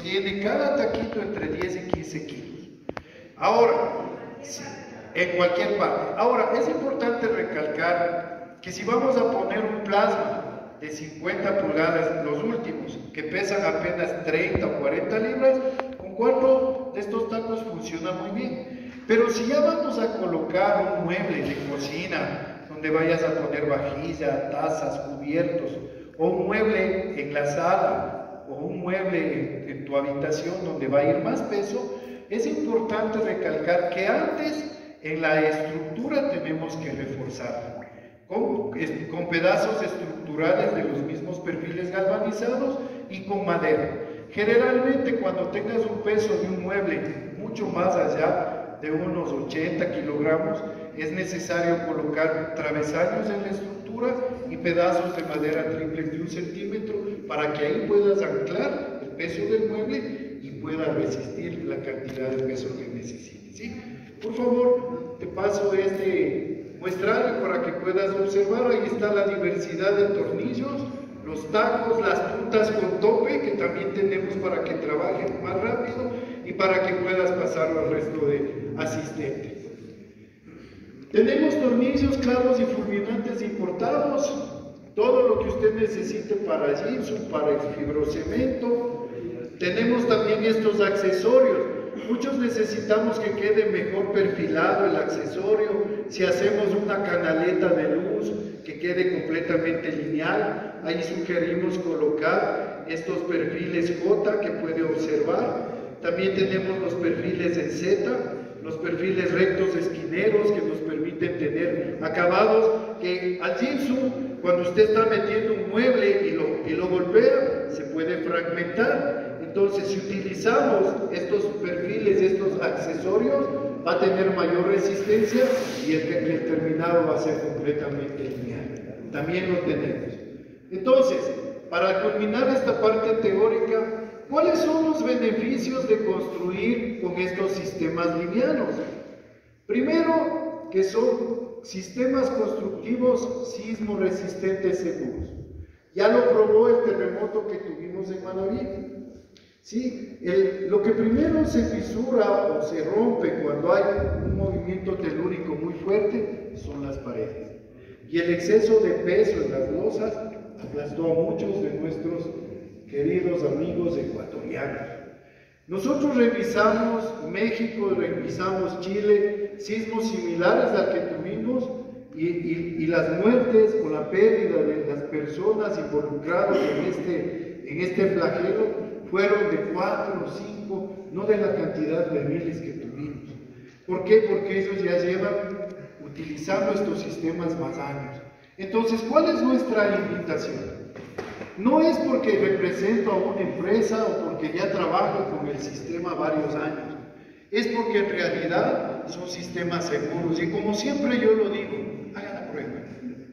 tiene cada taquito entre 10 y 15 kilos. Ahora, en cualquier parte. Ahora, es importante recalcar que si vamos a poner un plasma de 50 pulgadas, los últimos, que pesan apenas 30 o 40 libras, con 4 de estos tacos funciona muy bien. Pero si ya vamos a colocar un mueble de cocina, donde vayas a poner vajilla, tazas, cubiertos, o un mueble en la sala, o un mueble en tu habitación donde va a ir más peso, es importante recalcar que antes en la estructura tenemos que reforzarla con pedazos estructurales de los mismos perfiles galvanizados y con madera. Generalmente cuando tengas un peso de un mueble mucho más allá de unos 80 kilogramos, es necesario colocar travesaños en la estructura y pedazos de madera triplex de 1 centímetro para que ahí puedas anclar el peso del mueble y pueda resistir la cantidad de peso que necesites, ¿sí? Por favor, te paso este muestrario para que puedas observar. Ahí está la diversidad de tornillos, los tacos, las puntas con tope que también tenemos para que trabajen más rápido y para que puedas pasarlo al resto de asistentes. Tenemos tornillos, clavos y fulminantes importados, todo lo que usted necesite para gypsum, para fibrocemento. Tenemos también estos accesorios. Muchos necesitamos que quede mejor perfilado el accesorio. Si hacemos una canaleta de luz que quede completamente lineal, ahí sugerimos colocar estos perfiles J que puede observar. También tenemos los perfiles en Z, los perfiles rectos esquineros que nos permiten tener acabados que al gypsum, cuando usted está metiendo un mueble y lo golpea, se puede fragmentar. Entonces, si utilizamos estos perfiles, estos accesorios, va a tener mayor resistencia y el terminado va a ser completamente lineal. También lo tenemos. Entonces, para culminar esta parte teórica, ¿cuáles son los beneficios de construir con estos sistemas livianos? Primero, que son sistemas constructivos sismo resistentes seguros. Ya lo probó el terremoto que tuvimos en Manaví. Sí, lo que primero se fisura o se rompe cuando hay un movimiento telúrico muy fuerte son las paredes. Y el exceso de peso en las losas aplastó a muchos de nuestros queridos amigos ecuatorianos. Nosotros revisamos México, revisamos Chile, sismos similares al que tuvimos y las muertes o la pérdida de las personas involucradas en este flagelo fueron de 4 o 5, no de la cantidad de miles que tuvimos. ¿Por qué? Porque ellos ya llevan utilizando estos sistemas más años. Entonces, ¿cuál es nuestra invitación? No es porque represento a una empresa o porque ya trabajo con el sistema varios años, es porque en realidad son sistemas seguros y como siempre yo lo digo, hagan la prueba,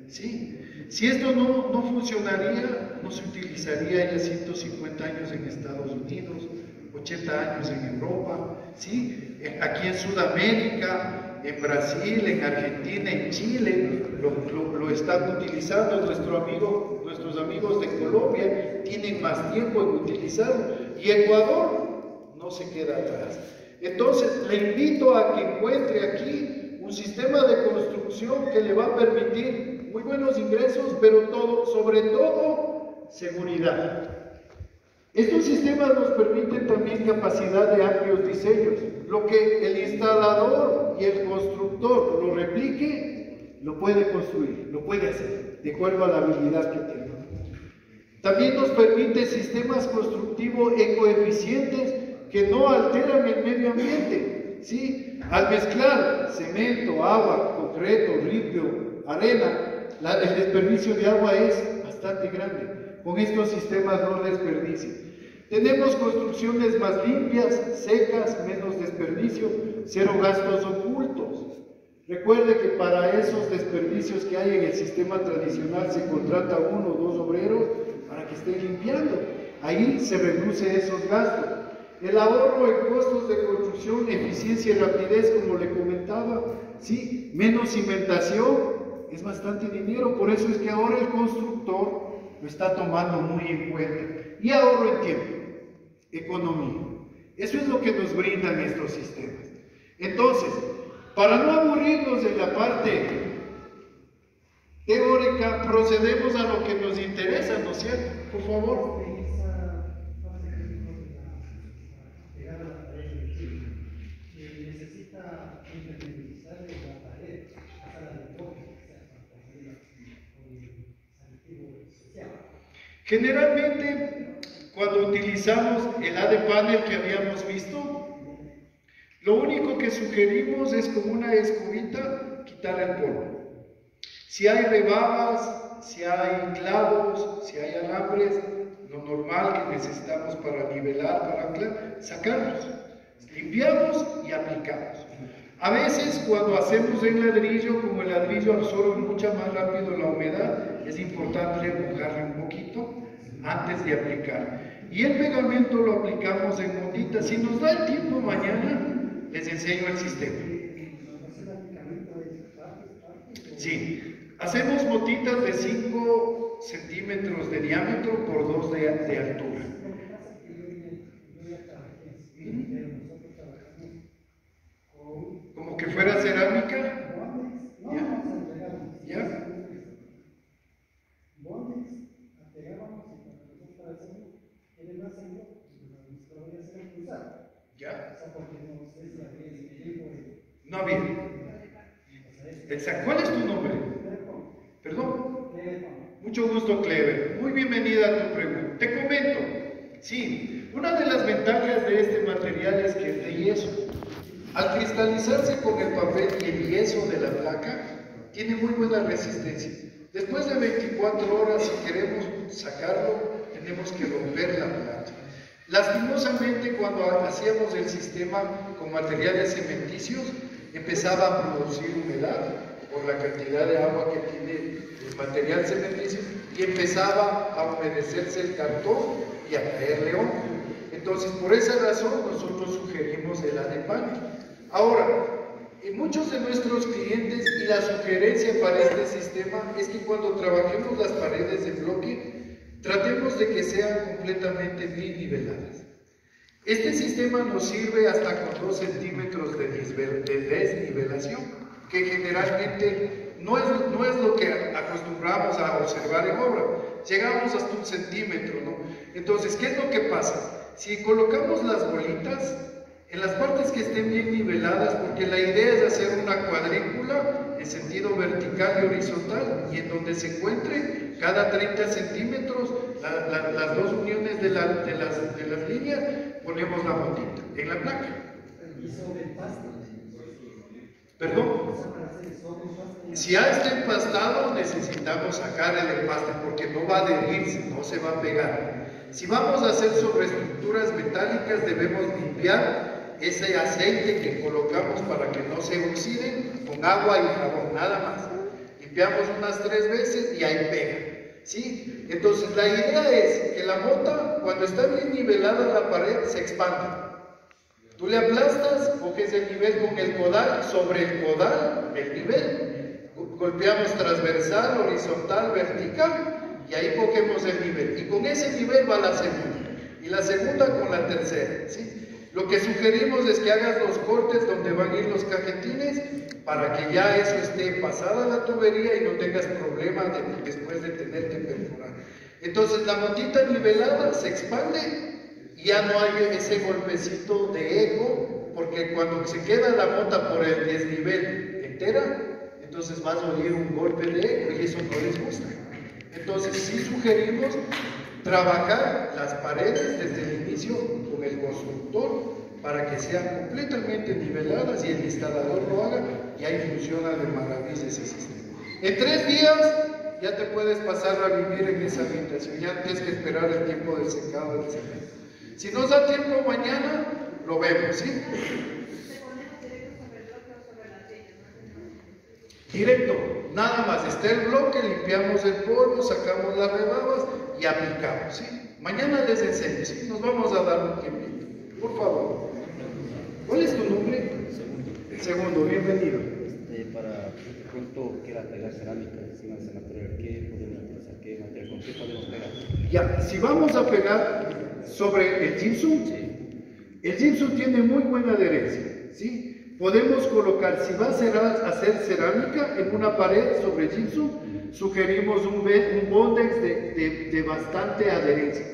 ¿sí? Si esto no funcionaría, no se utilizaría ya 150 años en Estados Unidos, 80 años en Europa, ¿sí? Aquí en Sudamérica, en Brasil, en Argentina, en Chile, lo están utilizando. Nuestros amigos de Colombia tienen más tiempo en utilizarlo y Ecuador no se queda atrás. Entonces, le invito a que encuentre aquí un sistema de construcción que le va a permitir muy buenos ingresos, pero sobre todo, seguridad. Estos sistemas nos permiten también capacidad de amplios diseños. Lo que el instalador y el constructor lo replique, lo puede construir, lo puede hacer, de acuerdo a la habilidad que tenga. También nos permite sistemas constructivos ecoeficientes que no alteran el medio ambiente, ¿sí? Al mezclar cemento, agua, concreto, ripio, arena, el desperdicio de agua es bastante grande. Con estos sistemas no desperdician. Tenemos construcciones más limpias, secas, menos desperdicio, cero gastos ocultos. Recuerde que para esos desperdicios que hay en el sistema tradicional se contrata 1 o 2 obreros para que estén limpiando. Ahí se reduce esos gastos. El ahorro en costos de construcción, eficiencia y rapidez, como le comentaba, sí, menos cimentación, es bastante dinero, por eso es que ahora el constructor lo está tomando muy en cuenta. Y ahorro en tiempo. economía. Eso es lo que nos brindan estos sistemas. Entonces, para no aburrirnos de la parte teórica, procedemos a lo que nos interesa, ¿no es cierto? Por favor. Generalmente, cuando utilizamos el AD panel que habíamos visto, lo único que sugerimos es con una escobita quitar el polvo. Si hay rebabas, si hay clavos, si hay alambres, lo normal que necesitamos para nivelar, para anclar, sacarlos. Limpiamos y aplicamos. A veces cuando hacemos en ladrillo, como el ladrillo absorbe mucho más rápido la humedad, es importante mojarle un poquito antes de aplicar. Y el pegamento lo aplicamos en monditas. Si nos da el tiempo mañana, les enseño el sistema. Sí, hacemos motitas de 5 centímetros de diámetro por 2 de altura. Como que fuera cerámica. ¿Ya? ¿Ya? No, bien. Exacto. ¿Cuál es tu nombre? ¿Perdón? Mucho gusto, Clever. Muy bienvenida a tu pregunta. Te comento. Sí, una de las ventajas de este material es que es de yeso. Al cristalizarse con el papel y el yeso de la placa, tiene muy buena resistencia. Después de 24 horas, si queremos sacarlo, tenemos que romper la plata. Lastimosamente, cuando hacíamos el sistema con materiales cementicios, empezaba a producir humedad por la cantidad de agua que tiene el material cementicio y empezaba a humedecerse el cartón y a caerle hongo. Entonces, por esa razón, nosotros sugerimos el AD panel. Ahora, muchos de nuestros clientes, y la sugerencia para este sistema es que cuando trabajemos las paredes de bloque, tratemos de que sean completamente bien niveladas. Este sistema nos sirve hasta con 2 centímetros de desnivelación, que generalmente no es lo que acostumbramos a observar en obra. Llegamos hasta 1 centímetro, ¿no? Entonces, ¿qué es lo que pasa? Si colocamos las bolitas en las partes que estén bien niveladas, porque la idea es hacer una cuadrícula en sentido vertical y horizontal, y en donde se encuentre cada 30 centímetros las dos uniones de las líneas, ponemos la botita en la placa. ¿Perdón? Si ya está empastado, necesitamos sacar el empaste porque no va a adherirse, no se va a pegar. Si vamos a hacer sobre estructuras metálicas, debemos limpiar ese aceite que colocamos para que no se oxiden con agua y jabón, nada más. Limpiamos unas 3 veces y ahí pega, ¿sí? Entonces la idea es que la mota, cuando está bien nivelada la pared, se expande. Tú le aplastas, coges el nivel con el codal, sobre el codal, el nivel, golpeamos transversal, horizontal, vertical, y ahí cogemos el nivel. Y con ese nivel va la segunda, y la segunda con la tercera, ¿sí? Lo que sugerimos es que hagas los cortes donde van a ir los cajetines para que ya eso esté pasada la tubería y no tengas problemas después de tener que perforar. Entonces la motita nivelada se expande y ya no hay ese golpecito de eco, porque cuando se queda la mota por el desnivel entera, entonces va a oír un golpe de eco y eso no les gusta. Entonces sí sugerimos trabajar las paredes desde el inicio con el constructor para que sean completamente niveladas y el instalador lo haga, y ahí funciona de maravilla ese sistema. En 3 días ya te puedes pasar a vivir en esa habitación, ya tienes que esperar el tiempo del secado del cemento. Si nos da tiempo mañana, lo vemos, ¿sí? Directo, nada más, está el bloque, limpiamos el polvo, sacamos las rebabas y aplicamos, ¿sí? Mañana les enseño, ¿sí? Nos vamos a dar un tiempito, por favor. ¿Cuál es tu nombre? El segundo, bienvenido. Para pronto quiera pegar cerámica encima de ese material, ¿qué podemos utilizar? ¿Qué material? ¿Con qué podemos pegar? Ya, si vamos a pegar, sobre el gypsum. El gypsum tiene muy buena adherencia, ¿sí? Podemos colocar, si va a hacer cerámica en una pared sobre el gypsum, sugerimos un bondex de bastante adherencia.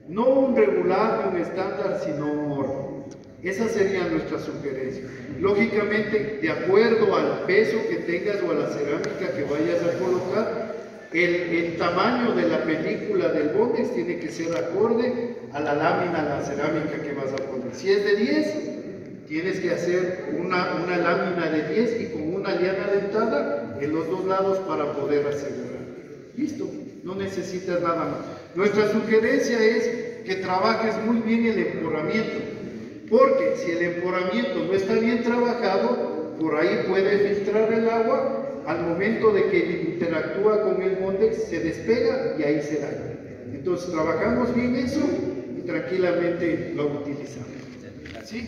No un regular ni un estándar, sino un oro. Esa sería nuestra sugerencia. Lógicamente, de acuerdo al peso que tengas o a la cerámica que vayas a colocar, el tamaño de la película del bondex tiene que ser acorde a la lámina, a la cerámica que vas a poner. Si es de 10, tienes que hacer una lámina de 10 y con una liana dentada en los dos lados para poder asegurar. Listo, no necesitas nada más. Nuestra sugerencia es que trabajes muy bien el emporramiento, porque si el emporramiento no está bien trabajado, por ahí puede filtrar el agua. Al momento de que interactúa con el bondex, se despega y ahí se daña. Entonces, trabajamos bien eso y tranquilamente lo utilizamos. ¿Sí?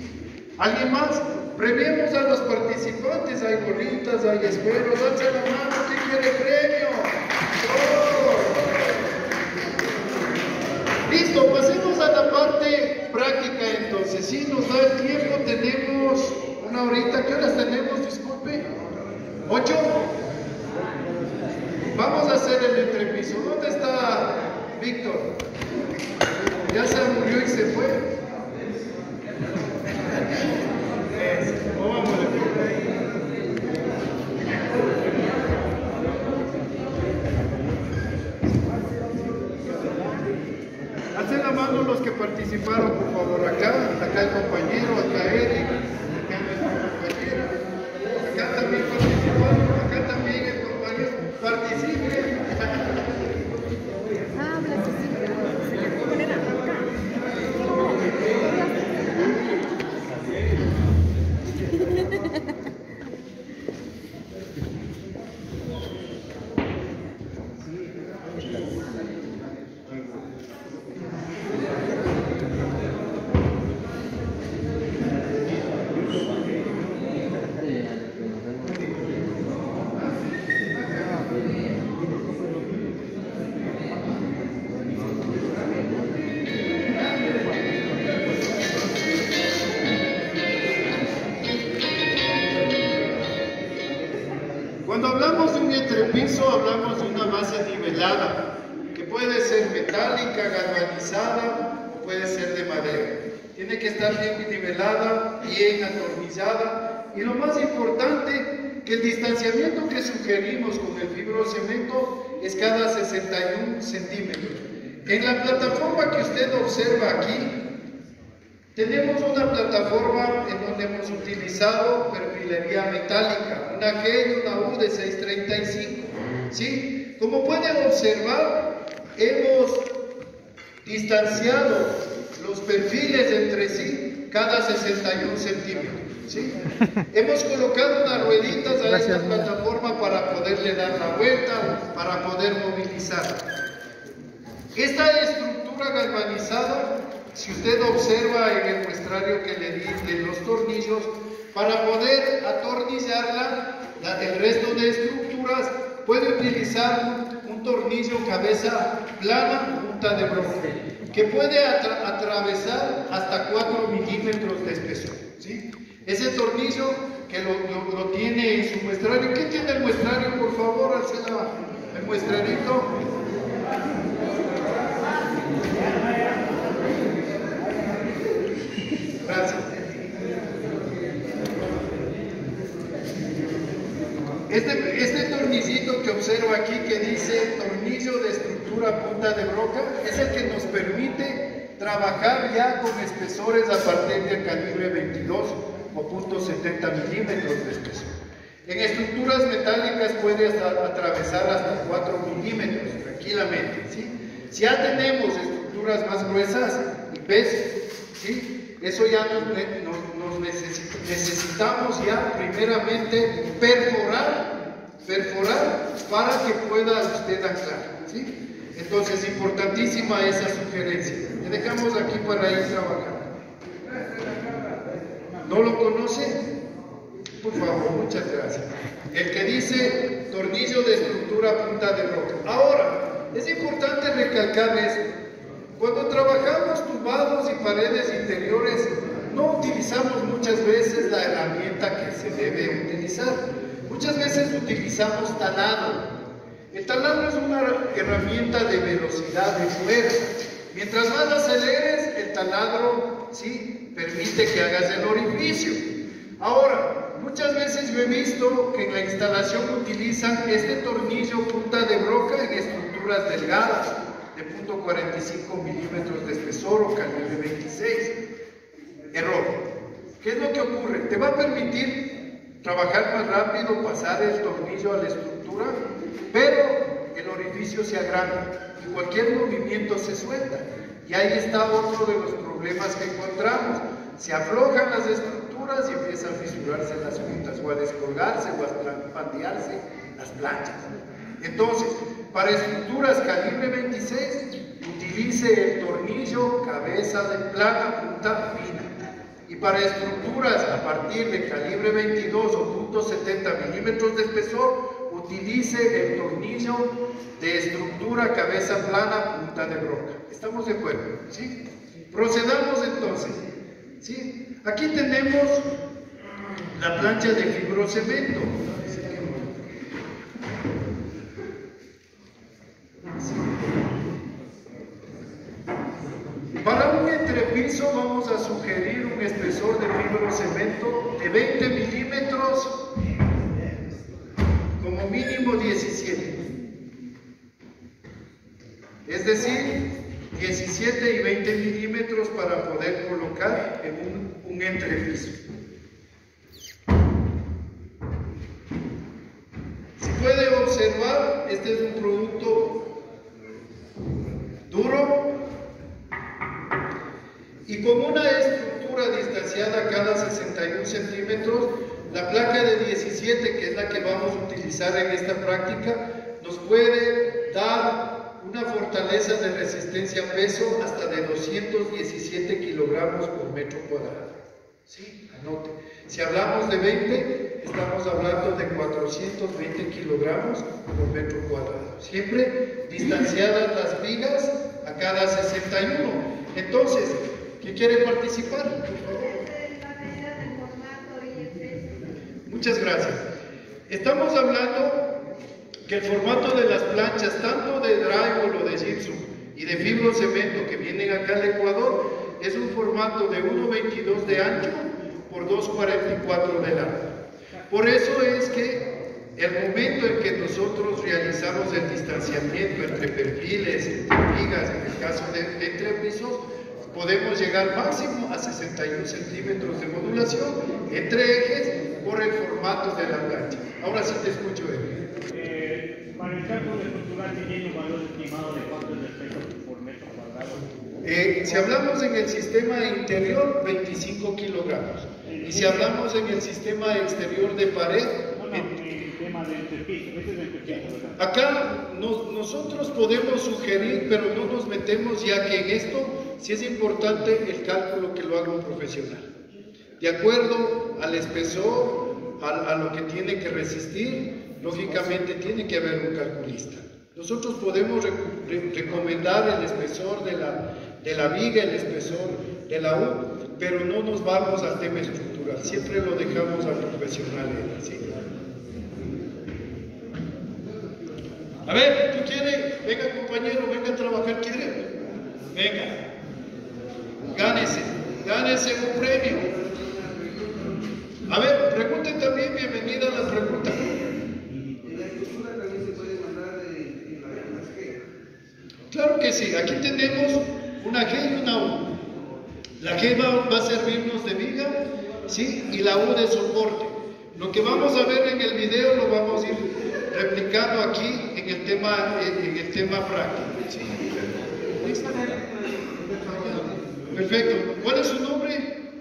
¿Alguien más? Premiemos a los participantes. Hay gorritas, hay esferos. Alza la mano, ¿quién quiere premio? ¡Oh! Listo, pasemos a la parte práctica entonces. Si nos da el tiempo, tenemos una horita. ¿Qué horas tenemos? Disculpe. 8. Vamos a hacer el entrepiso. ¿Dónde está Víctor? Ya se murió y se fue. Hacen la mano los que participaron, por favor. Acá el compañero, acá Eric, acá nuestra compañera, acá también participaron, acá también el compañero. Participe. Cuando hablamos de un entrepiso, hablamos de una base nivelada, que puede ser metálica, galvanizada, o puede ser de madera. Tiene que estar bien nivelada, bien atornillada, y lo más importante, que el distanciamiento que sugerimos con el fibrocemento es cada 61 centímetros. En la plataforma que usted observa aquí, tenemos una plataforma en donde hemos utilizado perfilería metálica, una G y una U de 635. ¿Sí? Como pueden observar, hemos distanciado los perfiles entre sí cada 61 centímetros. ¿Sí? Hemos colocado unas rueditas a esta plataforma para poderle dar la vuelta, para poder movilizar. Esta estructura galvanizada, si usted observa en el muestrario que le di de los tornillos, para poder atornillarla, el resto de estructuras, puede utilizar un tornillo cabeza plana, punta de broca, que puede atravesar hasta 4 milímetros de espesor. ¿Sí? Ese tornillo que lo tiene en su muestrario. ¿Qué tiene el muestrario? Por favor, alcela el muestrarito. Gracias. Este tornillito que observo aquí, que dice tornillo de estructura punta de broca, es el que nos permite trabajar ya con espesores a partir del calibre 22 o .70 milímetros de espesor. En estructuras metálicas puede atravesar hasta 4 milímetros tranquilamente. ¿Sí? Si ya tenemos estructuras más gruesas y pesos, ¿sí? Eso ya necesitamos ya primeramente perforar para que pueda usted anclar. ¿Sí? Entonces, importantísima esa sugerencia. Le dejamos aquí para ir trabajando. ¿No lo conoce? Por favor, muchas gracias. El que dice tornillo de estructura punta de broca. Ahora, es importante recalcar esto. Cuando trabajamos tumbados y paredes interiores, no utilizamos muchas veces la herramienta que se debe utilizar. Muchas veces utilizamos taladro. El taladro es una herramienta de velocidad, de fuerza. Mientras más aceleres, el taladro sí permite que hagas el orificio. Ahora, muchas veces yo he visto que en la instalación utilizan este tornillo punta de broca en estructuras delgadas, de .45 milímetros de espesor o calibre 26. Error. ¿Qué es lo que ocurre? Te va a permitir trabajar más rápido, pasar el tornillo a la estructura, pero el orificio se agranda y cualquier movimiento se suelta. Y ahí está otro de los problemas que encontramos. Se aflojan las estructuras y empiezan a fisurarse las juntas o a descolgarse o a pandearse las planchas. Entonces, para estructuras calibre 26, utilice el tornillo cabeza de plana punta fina. Y para estructuras a partir de calibre 22 o .70 milímetros de espesor, utilice el tornillo de estructura cabeza plana punta de broca. ¿Estamos de acuerdo? ¿Sí? Procedamos entonces. ¿Sí? Aquí tenemos la plancha de fibrocemento. Para un entrepiso vamos a sugerir un espesor de fibrocemento de 20 milímetros, como mínimo 17. Es decir, 17 y 20 milímetros para poder colocar en un entrepiso. Si puede observar, este es un producto duro y con una estructura distanciada cada 61 centímetros. La placa de 17, que es la que vamos a utilizar en esta práctica, nos puede dar una fortaleza de resistencia a peso hasta de 217 kilogramos por metro cuadrado. ¿Sí? Anote. Si hablamos de 20, estamos hablando de 420 kilogramos por metro cuadrado. Siempre distanciadas las vigas a cada 61. Entonces, ¿quién quiere participar? Por favor. Muchas gracias. Estamos hablando que el formato de las planchas, tanto de drywall o de gypsum y de fibrocemento que vienen acá al Ecuador, es un formato de 1,22 de ancho por 2,44 de largo. Por eso es que el momento en que nosotros realizamos el distanciamiento entre perfiles, entre vigas, en el caso de entrepisos, podemos llegar máximo a 61 centímetros de modulación entre ejes por el formato de la plancha. Ahora sí te escucho, Para el cálculo estructural, ¿tiene un valor estimado de cuánto es el peso por metro cuadrado? Si hablamos en el sistema interior, 25 kilogramos. Y si hablamos en el sistema exterior de pared, el tema del entrepiso, este es el entrepiso, ¿verdad? Acá nosotros podemos sugerir, pero no nos metemos, ya que en esto sí es importante el cálculo que lo haga un profesional. De acuerdo al espesor, a lo que tiene que resistir, lógicamente tiene que haber un calculista. Nosotros podemos recomendar el espesor de la viga, el espesor de la U, pero no nos vamos al tema estructural, siempre lo dejamos al profesional. ¿Sí? A ver, ¿tú quieres? Venga, compañero, venga a trabajar, ¿quiere? Venga, gánese un premio. A ver, pregunten también, bienvenida a la pregunta. Claro que sí, aquí tenemos una G y una U. La G va a servirnos de viga, ¿sí? Y la U de soporte. Lo que vamos a ver en el video lo vamos a ir replicando aquí en el tema práctico. ¿Sí? Perfecto. ¿Cuál es su nombre?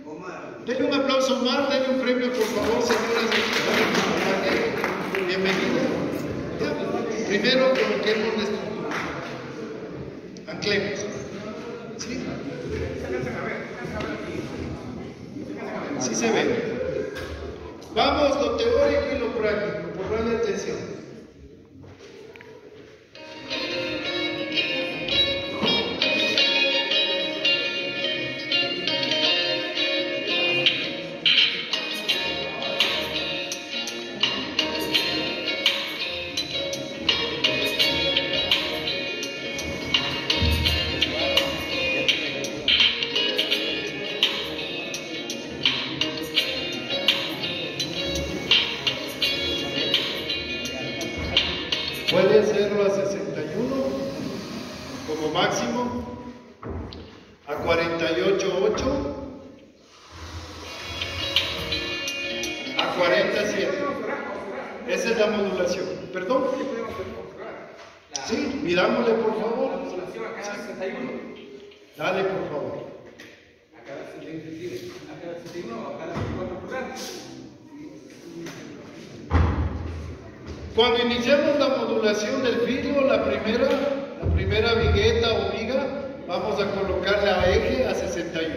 Omar. Denle un aplauso a Omar, denle un premio, por favor, señoras y señores. Bienvenida. Primero coloquemos la estructura. Anclemos. ¿Sí? Sí se ve. Vamos, lo teórico y lo práctico. Pongan atención. Puede hacerlo a 61 como máximo, a 48.8, a 47. Esa es la modulación. ¿Perdón? Sí, mirámosle por favor. Dale por favor. Cuando iniciamos la modulación del filo, la primera vigueta o viga, vamos a colocarle a eje a 61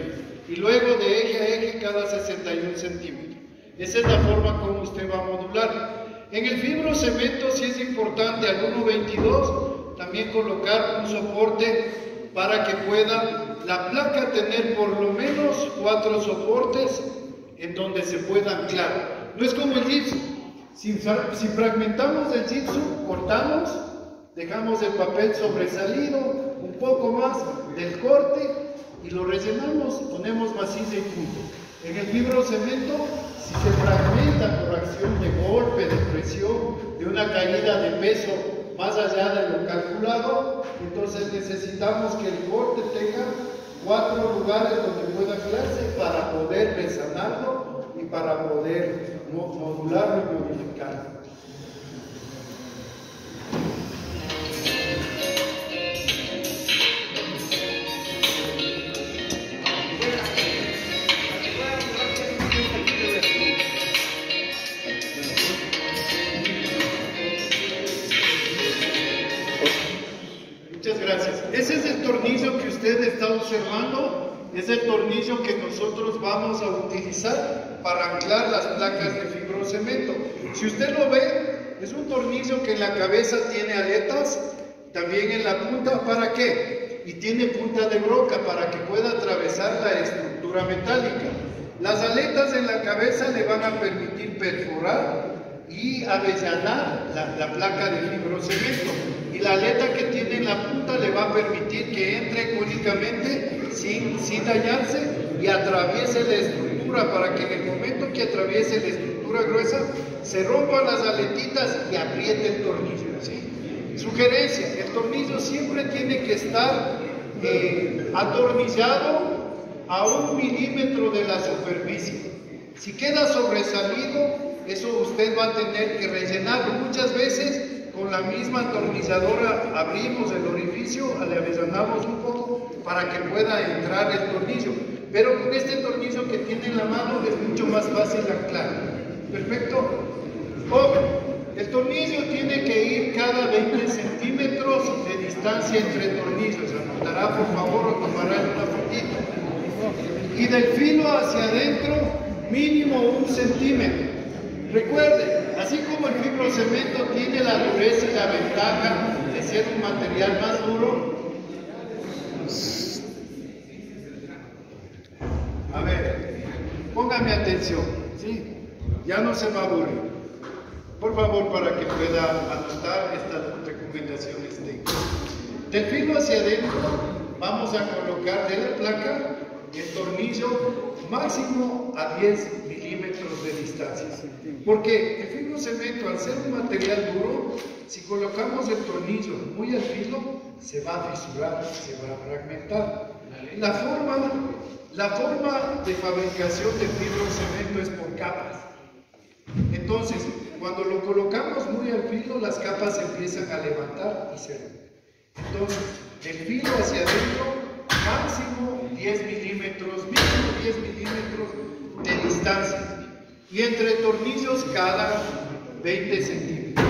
y luego de eje a eje cada 61 centímetros. Esa es la forma como usted va a modular. En el fibrocemento sí es importante al 1.22 también colocar un soporte para que pueda la placa tener por lo menos 4 soportes en donde se pueda anclar. No es como el gipso. Si fragmentamos el gipso, cortamos, dejamos el papel sobresalido, un poco más del corte y lo rellenamos, ponemos maciza y punto. En el fibrocemento, si se fragmenta por acción de golpe, de presión, de una caída de peso más allá de lo calculado, entonces necesitamos que el corte tenga 4 lugares donde pueda anclarse para poder resanarlo y para poder modularlo y modificarlo. Muchas gracias. Ese es el tornillo que usted está observando. Es el tornillo que nosotros vamos a utilizar para anclar las placas de fibrocemento. Si usted lo ve, es un tornillo que en la cabeza tiene aletas, también en la punta. ¿Para qué? Y tiene punta de broca para que pueda atravesar la estructura metálica. Las aletas en la cabeza le van a permitir perforar y avellanar la placa de fibrocemento. Y la aleta que tiene en la punta le va a permitir que entre únicamente sin dañarse y atraviese la estructura para que en el momento que atraviese la estructura gruesa se rompan las aletitas y apriete el tornillo. ¿Sí? Sugerencia, el tornillo siempre tiene que estar atornillado a 1 milímetro de la superficie. Si queda sobresalido, eso usted va a tener que rellenarlo. Muchas veces con la misma atornilladora abrimos el orificio, le avellanamos un poco para que pueda entrar el tornillo. Pero con este tornillo que tiene en la mano es mucho más fácil anclar. ¿Perfecto? Ojo, el tornillo tiene que ir cada 20 centímetros de distancia entre tornillos. Anotará por favor o tomará una fotito. Y del filo hacia adentro, mínimo 1 centímetro. Recuerden, así como el fibrocemento tiene la dureza y la ventaja de ser un material más duro, a ver, póngame atención, ¿sí? Ya no se me aburre. Por favor, para que pueda anotar estas recomendaciones técnicas. Del filo hacia adentro, vamos a colocar de la placa el tornillo máximo a 10 milímetros de distancia. Porque el fibrocemento, al ser un material duro, si colocamos el tornillo muy al filo, se va a fisurar, se va a fragmentar. La forma de fabricación del fibrocemento es por capas. Entonces, cuando lo colocamos muy al filo, las capas se empiezan a levantar y se rompen. Entonces, del filo hacia adentro, máximo 10 milímetros, mínimo 10 milímetros de distancia. Y entre tornillos cada 20 centímetros.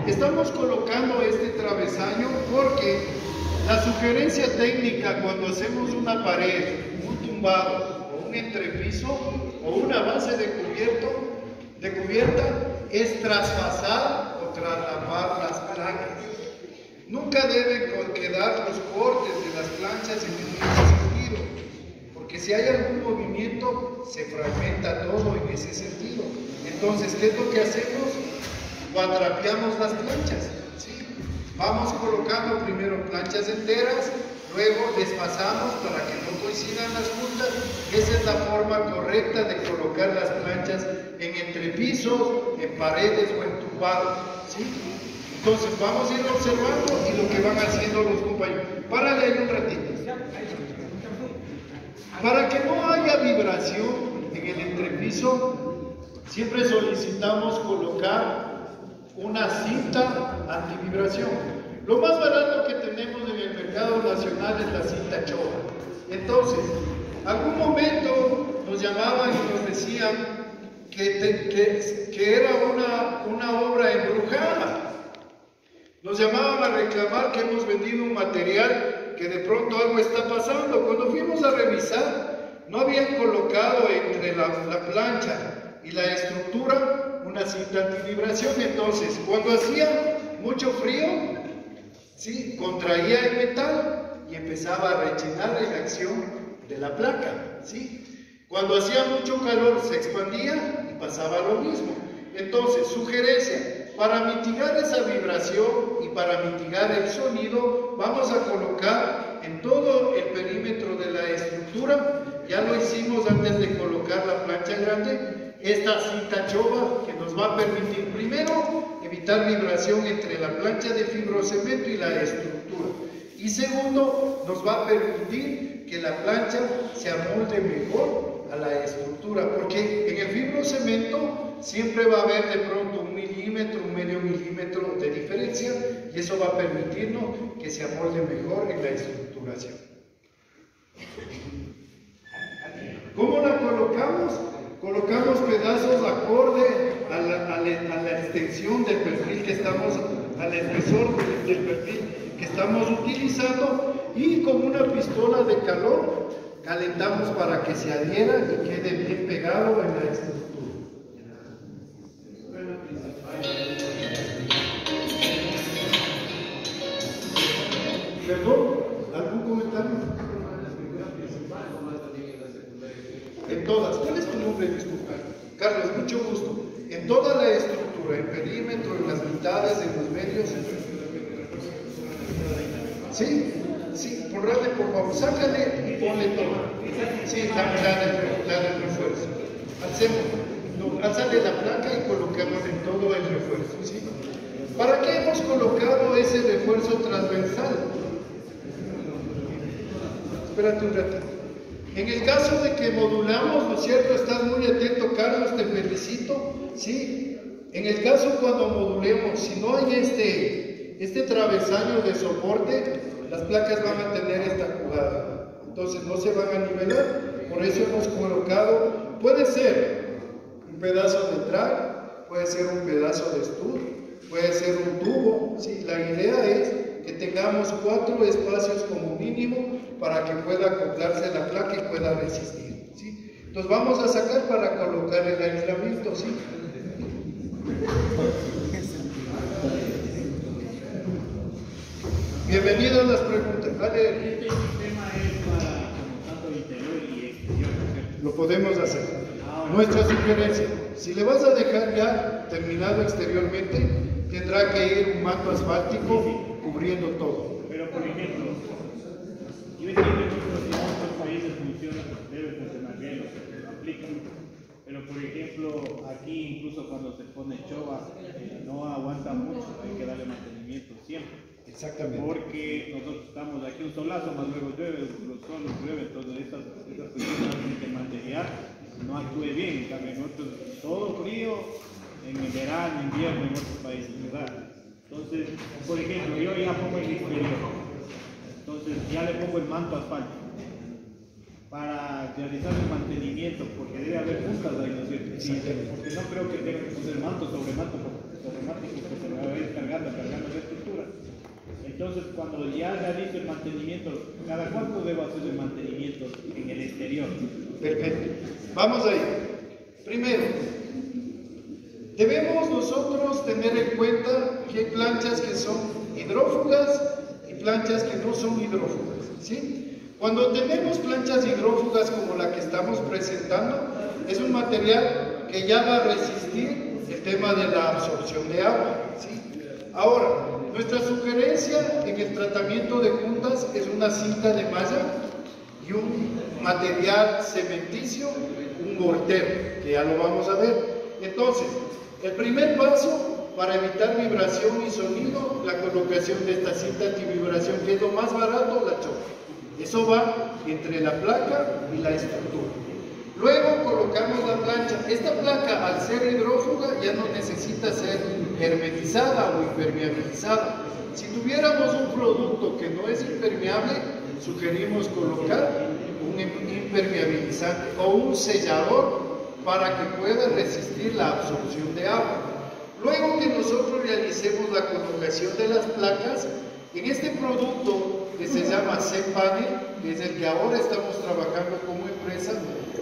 Estamos colocando este travesaño porque la sugerencia técnica cuando hacemos una pared, un tumbado o un entrepiso o una base de cubierta es traspasar o traslapar las placas. Nunca deben quedar los cortes de las planchas en el mismo sentido, porque si hay algún movimiento se fragmenta todo en ese sentido. Entonces, ¿qué es lo que hacemos? Cuadrapeamos las planchas, ¿sí? Vamos colocando primero planchas enteras, luego despasamos para que no coincidan las puntas. Esa es la forma correcta de colocar las planchas en entre entrepisos, en paredes o entubados, ¿sí? Entonces vamos a ir observando y lo que van haciendo los compañeros. Párale ahí un ratito. Para que no haya vibración en el entrepiso, siempre solicitamos colocar una cinta antivibración. Lo más barato que tenemos en el mercado nacional es la cinta Choa. Entonces, algún momento nos llamaban y nos decían que era una obra embrujada. Nos llamaban a reclamar que hemos vendido un material, que de pronto algo está pasando. Cuando fuimos a revisar, no habían colocado entre la plancha y la estructura una cinta antivibración. Entonces, cuando hacía mucho frío, ¿sí?, contraía el metal y empezaba a rechinar en la acción de la placa, ¿sí? Cuando hacía mucho calor se expandía y pasaba lo mismo. Entonces, sugerencia, para mitigar esa vibración y para mitigar el sonido, vamos a colocar en todo el perímetro de la estructura, ya lo hicimos antes de colocar la plancha grande, esta cinta Choa que nos va a permitir primero evitar vibración entre la plancha de fibrocemento y la estructura. Y segundo, nos va a permitir que la plancha se amolde mejor a la estructura, porque en el fibrocemento siempre va a haber de pronto 1 milímetro, 1/2 milímetro de diferencia, y eso va a permitirnos que se amolde mejor en la estructuración. ¿Cómo la colocamos? Colocamos pedazos acorde a la extensión del perfil que estamos, al espesor del perfil que estamos utilizando, y con una pistola de calor calentamos para que se adhiera y quede bien pegado en la estructura. ¿Perdón? ¿Algún comentario? En todas. ¿Cuál es tu nombre? Disculpa. Carlos, mucho gusto. En toda la estructura, en perímetro, en las mitades, en los medios. ¿Sí? Sí, borrale por favor. Sácale y ponle todo. Sí, la del refuerzo. Alzale la placa y coloquemos en todo el refuerzo. ¿Sí? ¿Para qué hemos colocado ese refuerzo transversal? Espérate un ratito. En el caso de que modulamos, ¿no es cierto? Estás muy atento, Carlos, te felicito, ¿sí? En el caso cuando modulemos, si no hay este travesaño de soporte, las placas van a tener esta jugada. Entonces no se van a nivelar, por eso hemos colocado, puede ser un pedazo de track, puede ser un pedazo de stud, puede ser un tubo, ¿sí? La idea es que tengamos 4 espacios como mínimo para que pueda acoplarse la placa y pueda resistir, ¿sí? Entonces vamos a sacar para colocar el aislamiento, ¿sí? Bienvenidas las preguntas. Dale. Este sistema es para tanto interior y exterior, ¿no? Lo podemos hacer. Nuestra sugerencia, si le vas a dejar ya terminado exteriormente, tendrá que ir un manto asfáltico cubriendo todo. Pero por ejemplo, yo entiendo que en otros países debe funcionar bien, lo aplican, pero por ejemplo, aquí incluso cuando se pone Choa, no aguanta mucho, hay que darle mantenimiento siempre. Exactamente. Porque nosotros estamos aquí un solazo, más luego llueve, los solos llueve, entonces estas cuestiones hacen que el material no actúe bien. En cambio, en otros, todo frío, en el verano, invierno, en otros países, ¿verdad? Entonces, por ejemplo, yo ya pongo el exterior, entonces ya le pongo el manto asfáltico para realizar el mantenimiento, porque debe haber puntas ahí, ¿no es cierto? Sí, porque no creo que tenga que poner manto sobre manto, que se me va a ir cargando la estructura. Entonces, cuando ya realizo el mantenimiento, ¿cada cuánto debo hacer el mantenimiento en el exterior? Perfecto. Vamos ahí. Primero, debemos nosotros tener en cuenta que hay planchas que son hidrófugas y planchas que no son hidrófugas, ¿sí? Cuando tenemos planchas hidrófugas como la que estamos presentando, es un material que ya va a resistir el tema de la absorción de agua, ¿sí? Ahora, nuestra sugerencia en el tratamiento de juntas es una cinta de malla y un material cementicio, un mortero, que ya lo vamos a ver. Entonces, el primer paso para evitar vibración y sonido, la colocación de esta cinta antivibración, que es lo más barato, la choca. Eso va entre la placa y la estructura. Luego colocamos la plancha. Esta placa, al ser hidrófuga, ya no necesita ser hermetizada o impermeabilizada. Si tuviéramos un producto que no es impermeable, sugerimos colocar un impermeabilizante o un sellador para que pueda resistir la absorción de agua. Luego que nosotros realicemos la colocación de las placas, en este producto que se llama C-Panel, que es el que ahora estamos trabajando como empresa,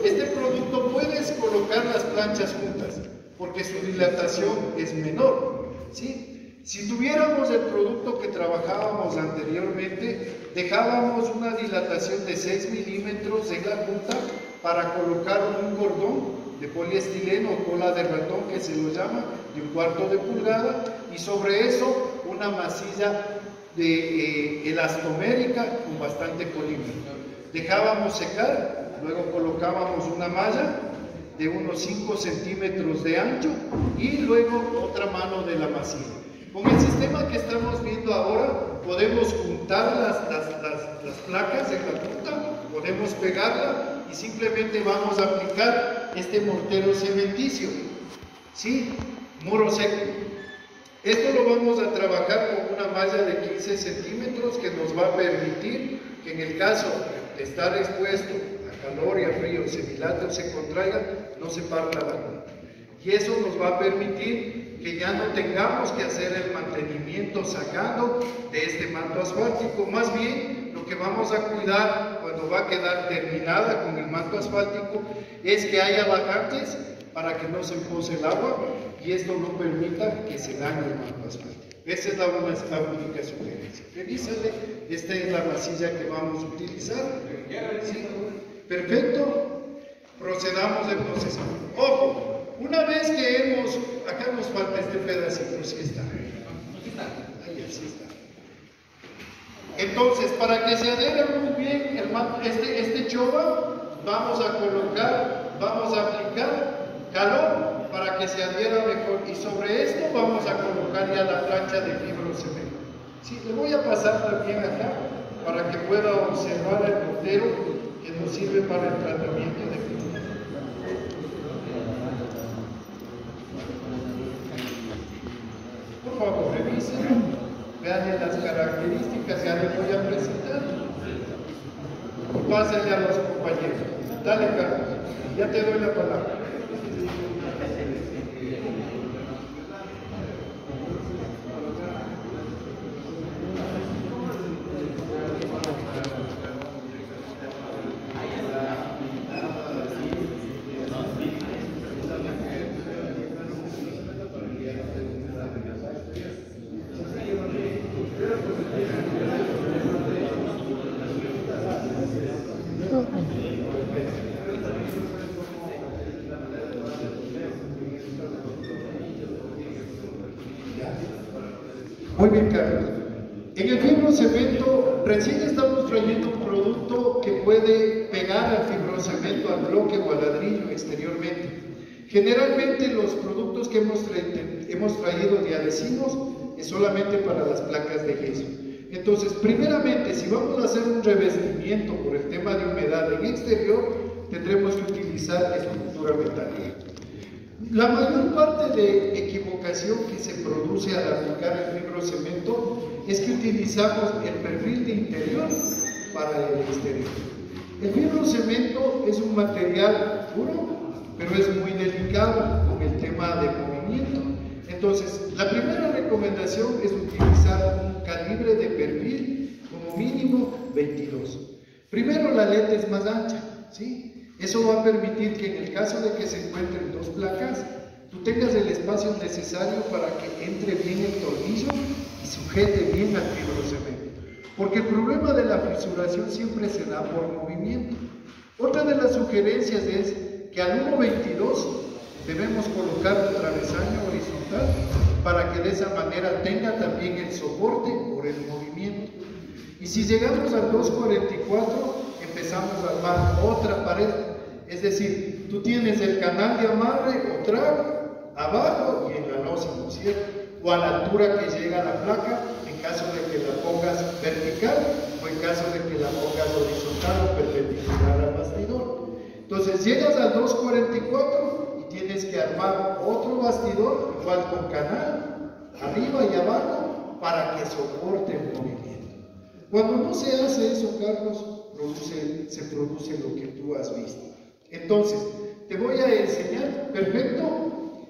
este producto puedes colocar las planchas juntas, porque su dilatación es menor, ¿sí? Si tuviéramos el producto que trabajábamos anteriormente, dejábamos una dilatación de 6 milímetros en la punta para colocar un cordón de poliestileno o cola de ratón, que se lo llama, de 1/4 de pulgada, y sobre eso una masilla de elastomérica con bastante polímero. Dejábamos secar, luego colocábamos una malla de unos 5 centímetros de ancho y luego otra mano de la masilla. Con el sistema que estamos viendo ahora, podemos juntar las placas en la punta, podemos pegarla y simplemente vamos a aplicar este mortero cementicio, ¿sí? Muro seco. Esto lo vamos a trabajar con una malla de 15 centímetros que nos va a permitir que en el caso de estar expuesto a calor y a frío, se dilate o se contraiga, no se parta la punta. Y eso nos va a permitir que ya no tengamos que hacer el mantenimiento sacando de este manto asfáltico. Más bien, lo que vamos a cuidar cuando va a quedar terminada con el manto asfáltico es que haya bajantes para que no se empose el agua y esto no permita que se dañe el manto asfáltico. Esa es la única sugerencia. Revísale, esta es la masilla que vamos a utilizar. ¿Sí? Perfecto. Procedamos entonces. Ojo. Una vez que hemos, acá nos falta este pedacito, sí está. Ahí sí está. Entonces, para que se adhiera muy bien este choba, vamos a aplicar calor para que se adhiera mejor. Y sobre esto vamos a colocar ya la plancha de fibrocemento. Sí, le voy a pasar también acá para que pueda observar el mortero que nos sirve para el tratamiento de fibra. Por favor, revisen, vean las características, ya les voy a presentar. Y pásenle a los compañeros. Dale, Carlos, ya te doy la palabra. Muy bien, Carlos. En el fibrocemento, recién estamos trayendo un producto que puede pegar al fibrocemento, al bloque o al ladrillo exteriormente. Generalmente los productos que hemos traído de adhesivos es solamente para las placas de yeso. Entonces, primeramente, si vamos a hacer un revestimiento por el tema de humedad en exterior, tendremos que utilizar estructura metálica. La mayor parte de equivocación que se produce al aplicar el fibrocemento es que utilizamos el perfil de interior para el exterior. El fibrocemento es un material duro, pero es muy delicado con el tema de movimiento. Entonces, la primera recomendación es utilizar un calibre de perfil como mínimo 22. Primero, la aleta es más ancha, ¿sí? Eso va a permitir que en el caso de que se encuentren dos placas, tú tengas el espacio necesario para que entre bien el tornillo y sujete bien al fibrocemento. Porque el problema de la fisuración siempre se da por movimiento. Otra de las sugerencias es que al 1.22 debemos colocar un travesaño horizontal para que de esa manera tenga también el soporte por el movimiento. Y si llegamos al 2.44, empezamos a armar otra pared. Es decir, tú tienes el canal de amarre o trago abajo y en la losa, ¿no es cierto? O a la altura que llega la placa, en caso de que la pongas vertical o en caso de que la pongas horizontal o perpendicular al bastidor. Entonces llegas al 244 y tienes que armar otro bastidor, igual con canal, arriba y abajo, para que soporte el movimiento. Cuando no se hace eso, Carlos, se produce lo que tú has visto. Entonces, te voy a enseñar, perfecto.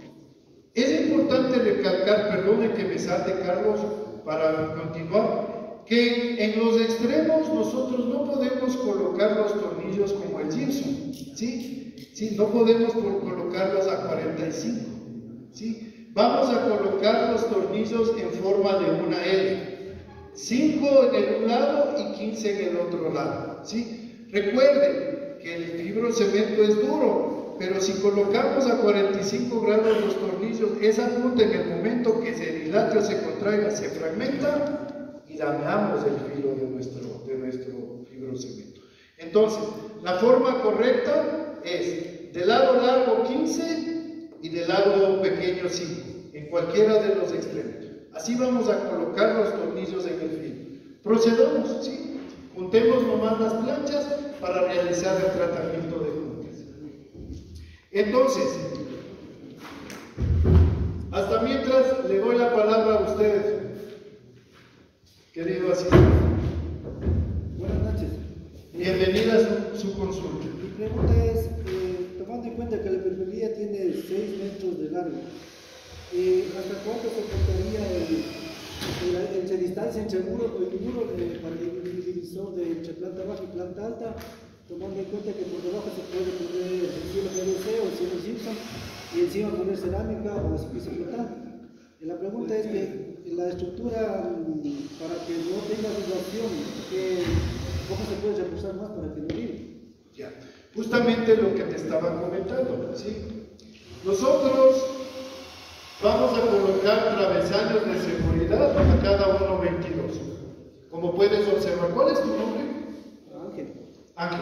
Es importante recalcar, perdone que me salte, Carlos, para continuar, que en los extremos nosotros no podemos colocar los tornillos como el Gibson, ¿sí? ¿Sí? No podemos colocarlos a 45, ¿sí? Vamos a colocar los tornillos en forma de una L, 5 en un lado y 15 en el otro lado, ¿sí? Recuerden que el fibrocemento es duro, pero si colocamos a 45 grados los tornillos, esa punta en el momento que se dilate o se contraiga, se fragmenta y dañamos el filo de nuestro fibrocemento. Entonces, la forma correcta es de lado largo 15 y de lado pequeño 5, en cualquiera de los extremos. Así vamos a colocar los tornillos en el filo. Procedamos, ¿sí? Juntemos nomás las planchas para realizar el tratamiento de juntas. Entonces, hasta mientras le doy la palabra a usted, querido asistente. Buenas noches. Bienvenida a su consulta. Mi pregunta es, tomando en cuenta que la permeabilidad tiene 6 metros de largo, ¿hasta cuánto soportaría entre distancia entre muro y muro para el divisor de entre planta baja y planta alta, tomando en cuenta que por debajo se puede poner el cielo PVC o el cielo Gibson y encima poner cerámica o piso flotante? La pregunta es que la estructura, para que no tenga vibración, ¿cómo se puede reforzar más para que no vibre? Ya, justamente lo que te estaba comentando, ¿sí? Nosotros vamos a colocar travesaños de seguridad a cada 1.22. Como puedes observar, ¿cuál es tu nombre? Ángel. Ángel.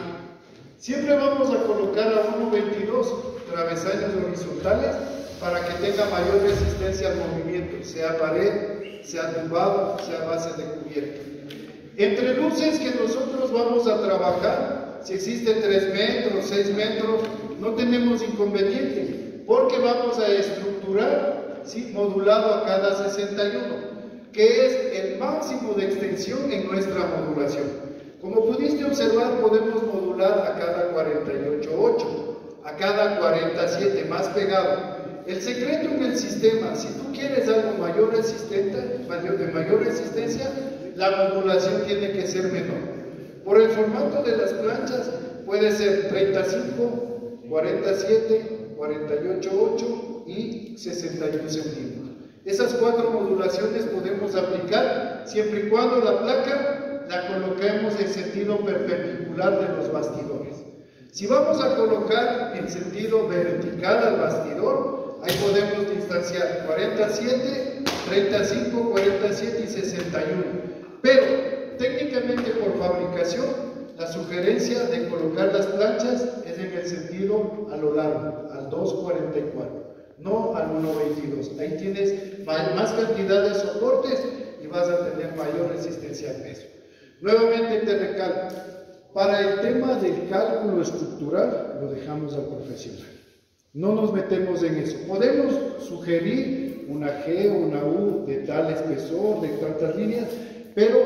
Siempre vamos a colocar a 1.22 travesaños horizontales para que tenga mayor resistencia al movimiento, sea pared, sea tumbado, sea base de cubierta. Entre luces que nosotros vamos a trabajar, si existe 3 metros, 6 metros, no tenemos inconveniente, porque vamos a estructurar, ¿sí?, modulado a cada 61, que es el máximo de extensión en nuestra modulación. Como pudiste observar, podemos modular a cada 48.8, a cada 47, más pegado. El secreto en el sistema, si tú quieres algo de mayor resistencia, la modulación tiene que ser menor. Por el formato de las planchas, puede ser 35, 47, 48.8 y 61 centímetros. Esas 4 modulaciones podemos aplicar siempre y cuando la placa la coloquemos en sentido perpendicular de los bastidores. Si vamos a colocar en sentido vertical al bastidor, ahí podemos distanciar 47, 35, 47 y 61. Pero técnicamente por fabricación, la sugerencia de colocar las planchas es en el sentido a lo largo, al 244, no al 122. Ahí tienes más cantidad de soportes y vas a tener mayor resistencia al peso. Nuevamente te recalco, para el tema del cálculo estructural lo dejamos al profesional. No nos metemos en eso. Podemos sugerir una G o una U de tal espesor, de tantas líneas, pero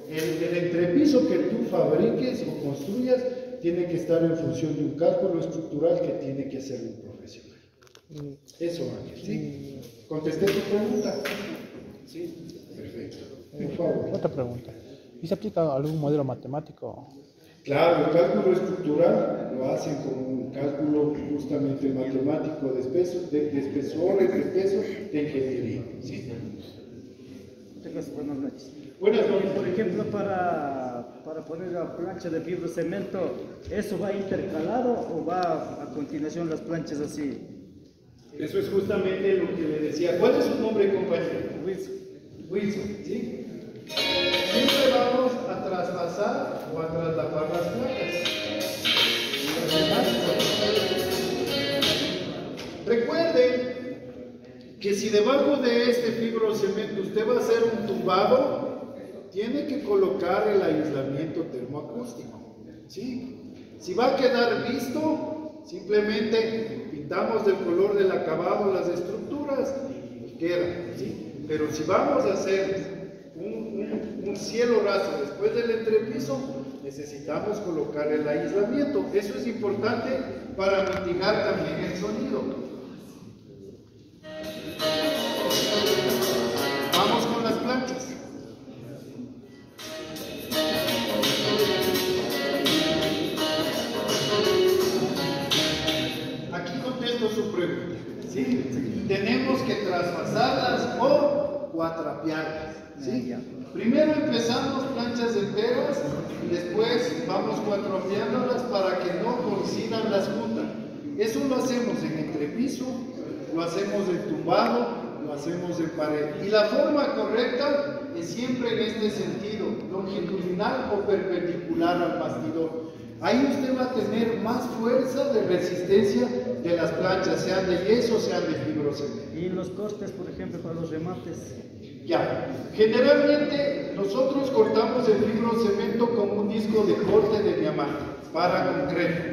el entrepiso que tú fabriques o construyas tiene que estar en función de un cálculo estructural que tiene que hacer un profesional. Eso, Ángel, ¿sí? ¿Contesté tu pregunta? Sí. Perfecto. Por favor. Otra pregunta. ¿Y se aplica algún modelo matemático? Claro, el cálculo estructural lo hacen con un cálculo justamente matemático de espesores, de pesos, de ingeniería. ¿Sí? Buenas noches. Buenas noches. Por ejemplo, para poner la plancha de fibrocemento, ¿eso va intercalado o va a continuación las planchas así? Eso es justamente lo que le decía. ¿Cuál es su nombre, compañero? Wilson. Wilson, ¿sí? Siempre vamos a traspasar o a traslapar las placas. Recuerden si debajo de este fibrocemento usted va a hacer un tumbado, tiene que colocar el aislamiento termoacústico, ¿sí? Si va a quedar visto, simplemente pintamos del color del acabado las estructuras y queda, ¿sí? Pero si vamos a hacer un cielo raso después del entrepiso, necesitamos colocar el aislamiento. Eso es importante para mitigar también el sonido. Vamos con las planchas. Aquí contesto su pregunta. ¿Sí? Tenemos que trasvasarlas o atrapearlas. ¿Sí? Primero empezamos planchas enteras y después vamos cuatropeándolas para que no coincidan las juntas. Eso lo hacemos en entrepiso, lo hacemos en tumbado, lo hacemos en pared. Y la forma correcta es siempre en este sentido, longitudinal o perpendicular al bastidor. Ahí usted va a tener más fuerza de resistencia de las planchas, sean de yeso, sean de fibrocemento. Y los cortes, por ejemplo, para los remates. Ya, generalmente nosotros cortamos el fibrocemento con un disco de corte de diamante para concreto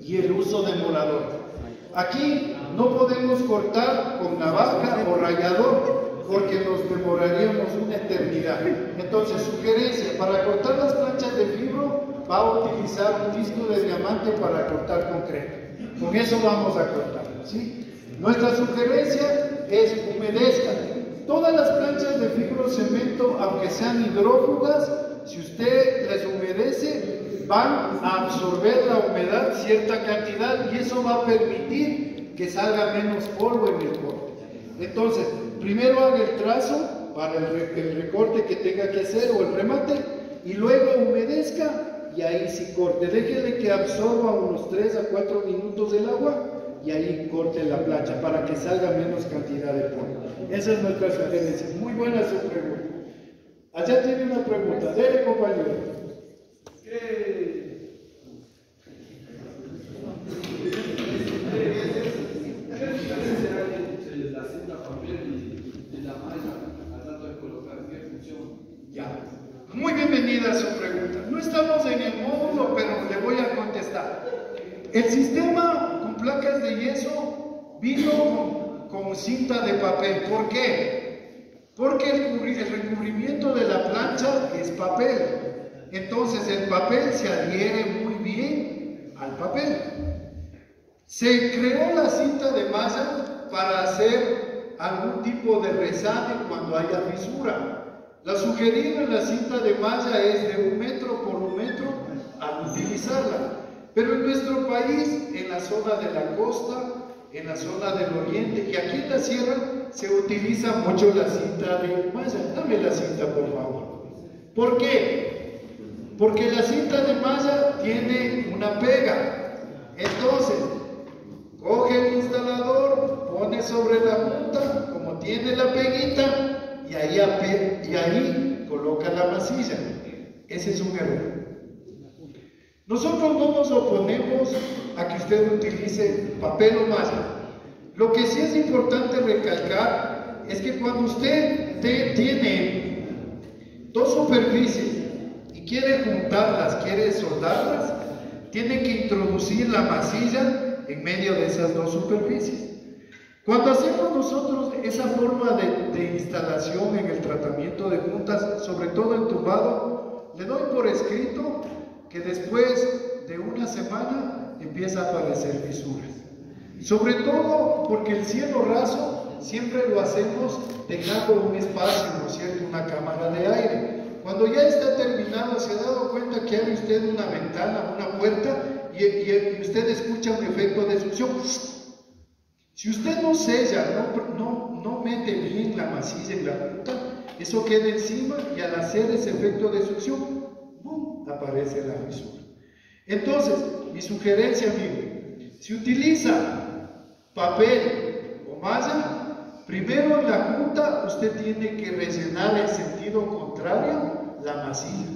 y el uso de morador. Aquí no podemos cortar con navaja o rallador porque nos demoraríamos una eternidad. Entonces, sugerencia, para cortar las planchas de fibro va a utilizar un disco de diamante para cortar concreto. Con eso vamos a cortar, ¿sí? Nuestra sugerencia es humedezcan. Todas las planchas de fibrocemento, aunque sean hidrófugas, si usted les humedece, van a absorber la humedad cierta cantidad y eso va a permitir que salga menos polvo en el corte. Entonces, primero haga el trazo para el recorte que tenga que hacer o el remate y luego humedezca y ahí sí corte. Déjele que absorba unos 3 a 4 minutos del agua y ahí corte la plancha para que salga menos cantidad de polvo. Esa es nuestra sugerencia. Muy buena su pregunta. Allá tiene una pregunta. Dele, compañero. Ya. Muy bienvenida a su pregunta. No estamos en el módulo, pero le voy a contestar. El sistema con placas de yeso vino con cinta de papel. ¿Por qué? Porque el recubrimiento de la plancha es papel. Entonces el papel se adhiere muy bien al papel. Se creó la cinta de malla para hacer algún tipo de resane cuando haya fisura. La sugerida en la cinta de malla es de 1 metro por 1 metro al utilizarla. Pero en nuestro país, en la zona de la costa, en la zona del oriente y aquí en la sierra, se utiliza mucho la cinta de malla. Dame la cinta, por favor. ¿Por qué? Porque la cinta de malla tiene una pega. Entonces, coge el instalador, pone sobre la punta, como tiene la peguita, y ahí coloca la masilla. Ese es un error. Nosotros no nos oponemos a que usted utilice papel o malla. Lo que sí es importante recalcar es que cuando usted tiene dos superficies y quiere juntarlas, quiere soldarlas, tiene que introducir la masilla en medio de esas dos superficies. Cuando hacemos nosotros esa forma de instalación en el tratamiento de juntas, sobre todo en tumbado, le doy por escrito que después de una semana empieza a aparecer fisuras. Sobre todo porque el cielo raso siempre lo hacemos dejando un espacio, ¿no es cierto?, una cámara de aire. Cuando ya está terminado, se ha dado cuenta que hay usted una ventana, una puerta y usted escucha un efecto de succión. Si usted no sella, no mete bien la masilla en la punta, eso queda encima y al hacer ese efecto de succión, ¡bum!, aparece la fisura. Entonces, mi sugerencia, amigo, si utiliza papel o malla, primero en la punta usted tiene que rellenar en sentido contrario la masilla.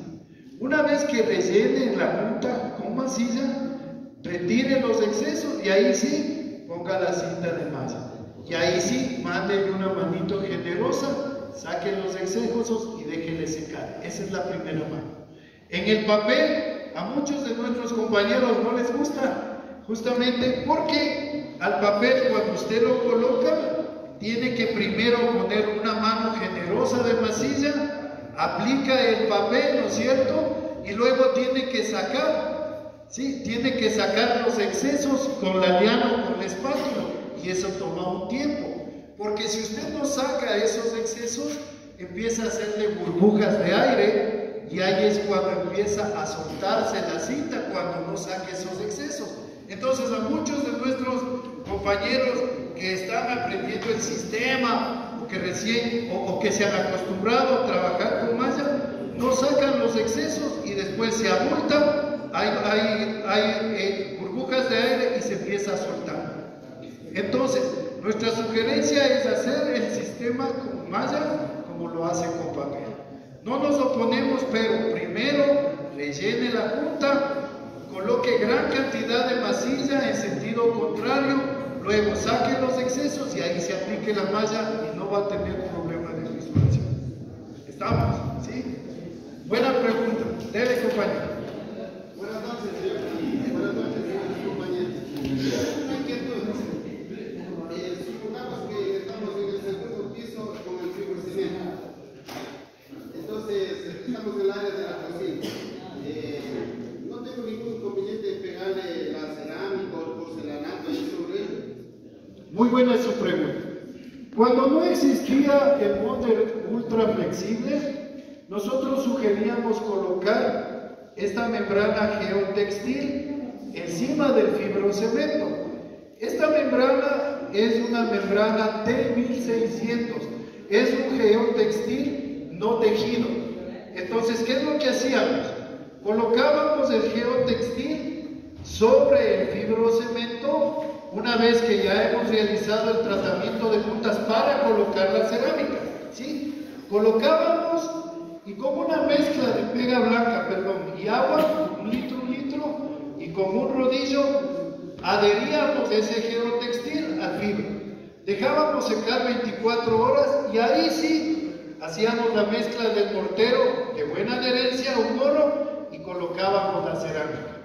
Una vez que rellene en la punta con masilla, retire los excesos y ahí sí ponga la cinta de malla. Y ahí sí, mándenle una manito generosa, saquen los excesos y déjenle secar. Esa es la primera mano. En el papel, a muchos de nuestros compañeros no les gusta, justamente porque al papel cuando usted lo coloca, tiene que primero poner una mano generosa de masilla, aplica el papel, ¿no es cierto? Y luego tiene que sacar, ¿sí? Tiene que sacar los excesos con la liana o con la espátula, y eso toma un tiempo, porque si usted no saca esos excesos, empieza a hacerle burbujas de aire, y ahí es cuando empieza a soltarse la cinta, cuando no saque esos excesos. Entonces a muchos de nuestros compañeros que están aprendiendo el sistema, o que recién, o que se han acostumbrado a trabajar con malla, no sacan los excesos y después se abultan, hay burbujas de aire y se empieza a soltar. Entonces, nuestra sugerencia es hacer el sistema con malla como lo hace con papel. No nos oponemos, pero primero rellene la punta, coloque gran cantidad de masilla en sentido contrario, luego saque los excesos y ahí se aplique la malla y no va a tener problema de fisuración. ¿Estamos? ¿Sí? Buena pregunta. Dele, compañero. Buenas noches, señor. Buenas noches, señores compañeros. Una inquietud. Supongamos que estamos en el segundo piso con el fibrocemento. Entonces, estamos en el área de la cocina. No tengo ningún inconveniente en pegarle la cerámica o el porcelanato ahí sobre él. Muy buena es su pregunta. Cuando no existía el molde ultra flexible, nosotros sugeríamos colocar esta membrana geotextil encima del fibrocemento. Esta membrana es una membrana T1600, es un geotextil no tejido. Entonces, ¿qué es lo que hacíamos? Colocábamos el geotextil sobre el fibrocemento una vez que ya hemos realizado el tratamiento de puntas para colocar la cerámica, ¿sí? Colocábamos y con una mezcla de pega blanca, y agua, un litro, y con un rodillo adheríamos ese geotextil al fibro. Dejábamos secar 24 horas y ahí sí hacíamos la mezcla del mortero de buena adherencia, un gorro, y colocábamos la cerámica.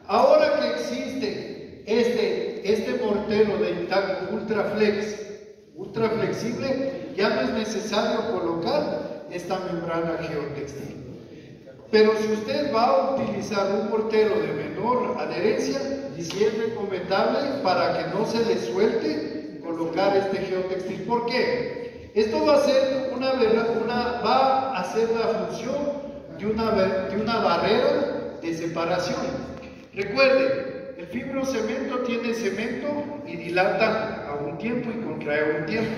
Ahora que existe este mortero de Intaco ultra flexible, ya no es necesario colocar esta membrana geotextil. Pero si usted va a utilizar un mortero de menor adherencia, sí es recomendable, para que no se le suelte, colocar este geotextil. ¿Por qué? Esto va a hacer va a hacer la función de una barrera de separación. Recuerden, el fibrocemento tiene cemento y dilata a un tiempo y contrae a un tiempo.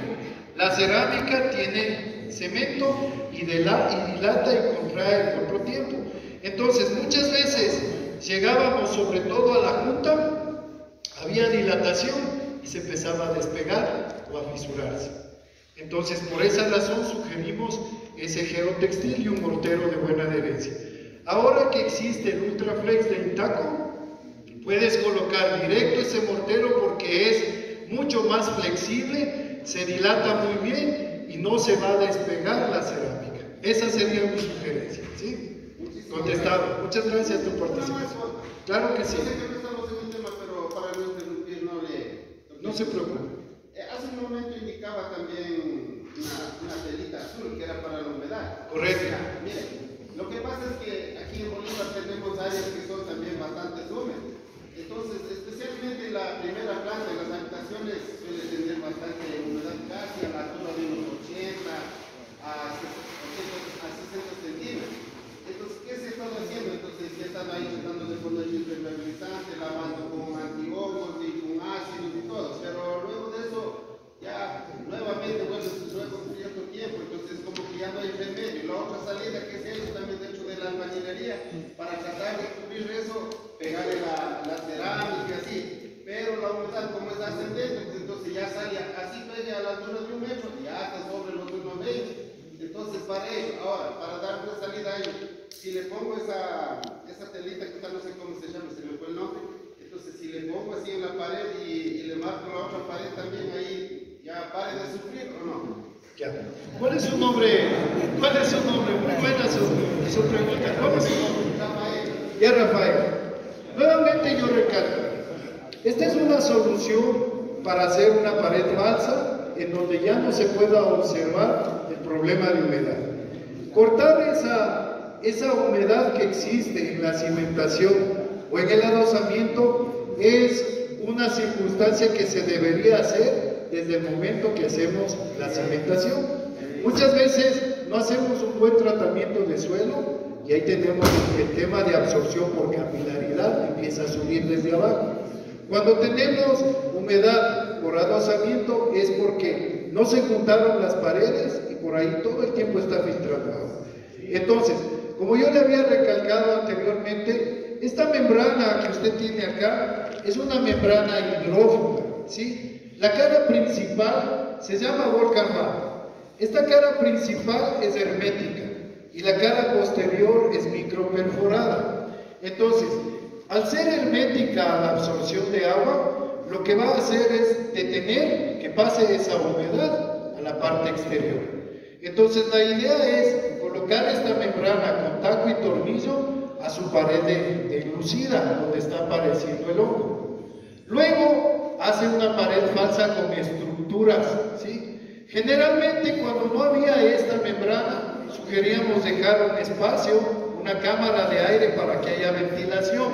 La cerámica tiene cemento y dilata y contrae al otro tiempo. Entonces, muchas veces llegábamos sobre todo a la junta, había dilatación y se empezaba a despegar o a fisurarse. Entonces, por esa razón sugerimos ese geotextil y un mortero de buena adherencia. Ahora que existe el Ultraflex de Intaco, puedes colocar directo ese mortero porque es mucho más flexible, se dilata muy bien y no se va a despegar la cerámica. Esa sería mi sugerencia, ¿sí? Contestado. Muchas gracias por tu participación. Claro que sí. Yo sé que no estamos en un tema, pero para no interrumpir, no se preocupe. Hace un momento indicaba también una telita azul que era para la humedad. Correcto. Mire, lo que pasa es que aquí en Bolívar tenemos áreas que son también bastante húmedas. Entonces, especialmente en la primera planta, en las habitaciones suele tener bastante humedad, casi a la altura de unos 80 a 60 centímetros. Entonces, ¿qué se está haciendo? Entonces, ya están ahí tratando de poner impermeabilizante, lavando con antihongos y con ácidos y todo, pero luego de eso, ya nuevamente vuelve luego un cierto tiempo, entonces como que ya no hay remedio. La otra salida que es eso también dentro de la albañilería, para tratar de cubrir eso, pegarle la ¿Cuál es su nombre? ¿Cuál es su nombre? Muy buena su pregunta. ¿Cuál es su nombre? Ya, Rafael. Nuevamente yo recalco. Esta es una solución para hacer una pared falsa en donde ya no se pueda observar el problema de humedad. Cortar esa humedad que existe en la cimentación o en el adosamiento es una circunstancia que se debería hacer desde el momento que hacemos la cimentación. Muchas veces no hacemos un buen tratamiento de suelo y ahí tenemos el tema de absorción por capilaridad, empieza a subir desde abajo. Cuando tenemos humedad por adosamiento es porque no se juntaron las paredes y por ahí todo el tiempo está filtrando agua. Entonces, como yo le había recalcado anteriormente, esta membrana que usted tiene acá es una membrana hidrófuga, ¿sí? La cara principal se llama Volckermann. Esta cara principal es hermética y la cara posterior es microperforada. Entonces, al ser hermética a la absorción de agua, lo que va a hacer es detener que pase esa humedad a la parte exterior. Entonces, la idea es colocar esta membrana con taco y tornillo a su pared de enlucida, donde está apareciendo el hongo. Luego, hace una pared falsa con estructuras, ¿sí? Generalmente, cuando no había esta membrana, sugeríamos dejar un espacio, una cámara de aire para que haya ventilación.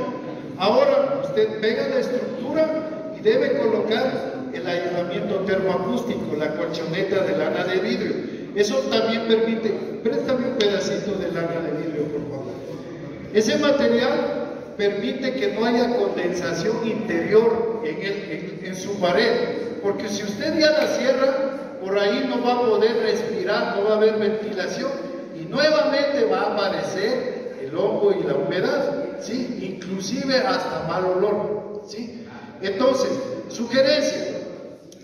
Ahora usted pega la estructura y debe colocar el aislamiento termoacústico, la colchoneta de lana de vidrio. Eso también permite, préstame un pedacito de lana de vidrio, por favor. Ese material permite que no haya condensación interior en su pared, porque si usted ya la cierra, por ahí no va a poder respirar, no va a haber ventilación y nuevamente va a aparecer el hongo y la humedad, ¿sí? Inclusive hasta mal olor, ¿sí? Entonces, sugerencia,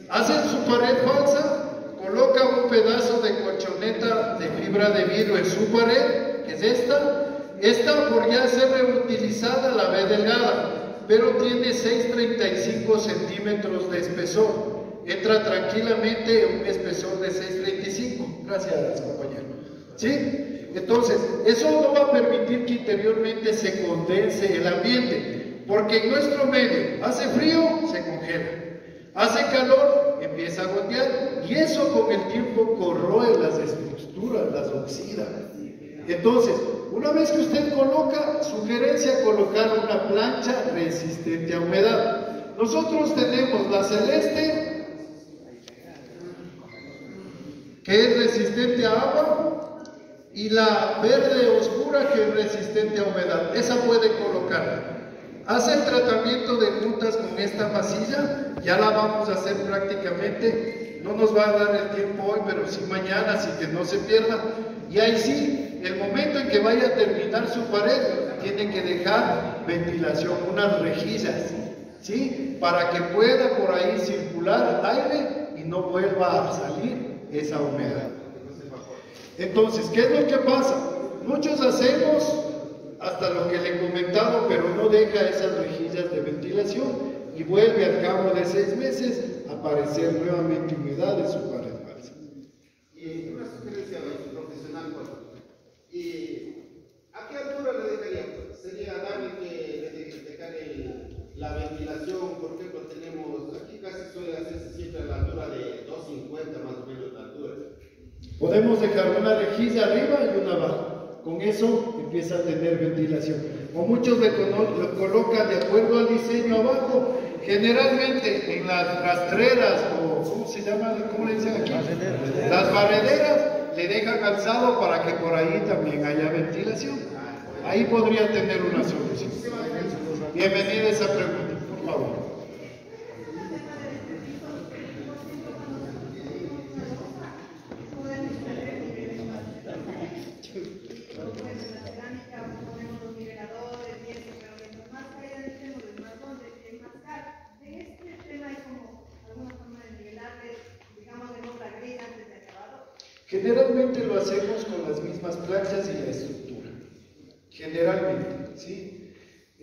hacen su pared falsa, coloca un pedazo de colchoneta de fibra de vidrio en su pared, que es esta por ya ser reutilizada la ve delgada, pero tiene 6,35 centímetros de espesor, entra tranquilamente en un espesor de 6,35, gracias compañero, ¿sí? Entonces, eso no va a permitir que interiormente se condense el ambiente, porque en nuestro medio hace frío, se congela, hace calor, empieza a gotear, y eso con el tiempo corroe las estructuras, las oxida. Entonces, una vez que usted coloca, sugerencia colocar una plancha resistente a humedad. Nosotros tenemos la celeste, que es resistente a agua, y la verde oscura que es resistente a humedad. Esa puede colocar. Hace el tratamiento de juntas con esta masilla, ya la vamos a hacer prácticamente, no nos va a dar el tiempo hoy, pero sí mañana, así que no se pierda. Y ahí sí, el momento en que vaya a terminar su pared, tiene que dejar ventilación, unas rejillas, ¿sí? Para que pueda por ahí circular aire y no vuelva a salir esa humedad. Entonces, ¿qué es lo que pasa? Muchos hacemos hasta lo que le he comentado, pero no deja esas rejillas de ventilación y vuelve al cabo de 6 meses a aparecer nuevamente humedad en su pared falsa. Y una sugerencia profesional, ¿a qué altura le dejaría? Sería darle que dejar la ventilación, por ejemplo, tenemos, aquí casi suele hacerse siempre a la altura de 2,50 más o menos la altura. Podemos dejar una rejilla arriba y una abajo. Con eso empieza a tener ventilación. O muchos lo colocan de acuerdo al diseño abajo. Generalmente en las rastreras o ¿cómo se llama? ¿Cómo le dicen aquí? Las barrederas le dejan alzado para que por ahí también haya ventilación. Ahí podría tener una solución. Bienvenida a esa pregunta, por favor. Generalmente lo hacemos con las mismas planchas y la estructura. Generalmente, ¿sí?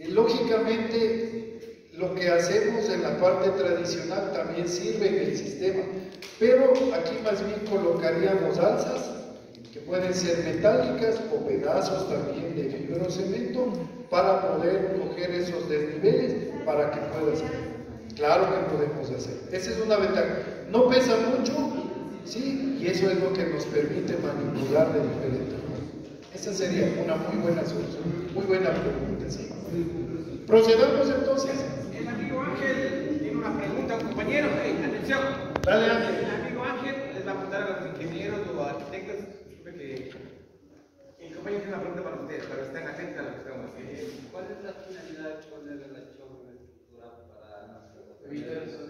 Lógicamente, lo que hacemos en la parte tradicional también sirve en el sistema, pero aquí más bien colocaríamos alzas que pueden ser metálicas o pedazos también de fibrocemento para poder coger esos desniveles para que pueda ser. Claro que podemos hacer. Esa es una ventaja. No pesa mucho, sí, y eso es lo que nos permite manipular de diferente forma. Esa sería una muy buena solución, muy buena pregunta, sí. Procedamos entonces. El amigo Ángel tiene una pregunta, compañero. Atención. Dale, Ángel. El amigo Ángel les va a preguntar a los ingenieros o arquitectos. Disculpe que el compañero tiene una pregunta para ustedes, pero estén atentos a lo que estamos haciendo. ¿Cuál es la finalidad de ponerle la chorra estructural para evitar eso?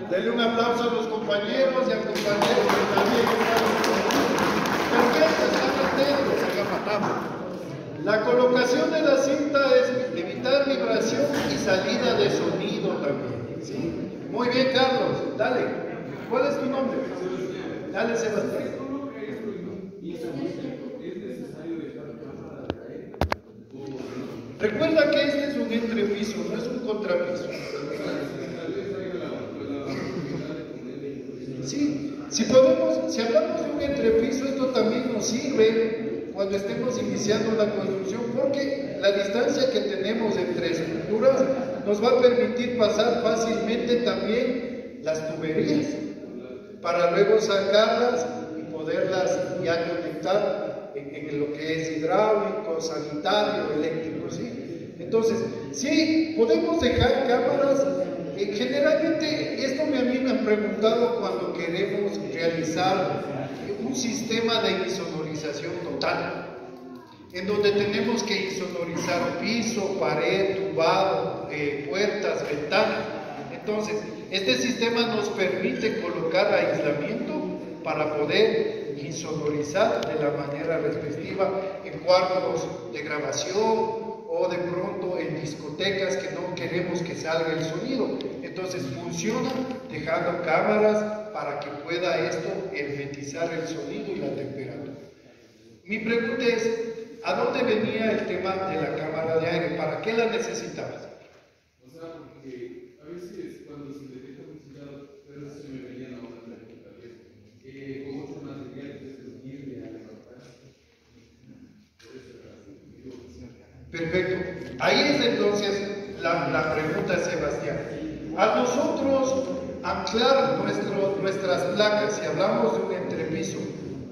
Denle un aplauso a los compañeros y al compañero que también están. Perfecto, están atentos, acá. La colocación de la cinta es evitar vibración y salida de sonido también, ¿sí? Muy bien, Carlos, dale. ¿Cuál es tu nombre? Dale, Sebastián. Recuerda que este es un entrepiso, no es un contrapiso. Sí, si hablamos de un entrepiso, esto también nos sirve cuando estemos iniciando la construcción, porque la distancia que tenemos entre estructuras nos va a permitir pasar fácilmente también las tuberías, para luego sacarlas y poderlas ya conectar en lo que es hidráulico, sanitario, eléctrico, ¿sí? Entonces, sí, podemos dejar cámaras. Generalmente, esto a mí me han preguntado cuando queremos realizar un sistema de insonorización total, en donde tenemos que insonorizar piso, pared, tubado, puertas, ventanas. Entonces, este sistema nos permite colocar aislamiento para poder insonorizar de la manera respectiva en cuartos de grabación o de pronto en discotecas que no queremos que salga el sonido. Entonces funciona dejando cámaras para que pueda esto hermetizar el sonido y la temperatura. Mi pregunta es, ¿a dónde venía el tema de la cámara de aire? ¿Para qué la necesitabas? O sea, porque a veces cuando se detecta música, pero se me venía la otra pregunta, con otro material que es sensible a levantar. Perfecto. Ahí es entonces la pregunta, Sebastián. A nosotros anclar nuestras placas, si hablamos de un entrepiso,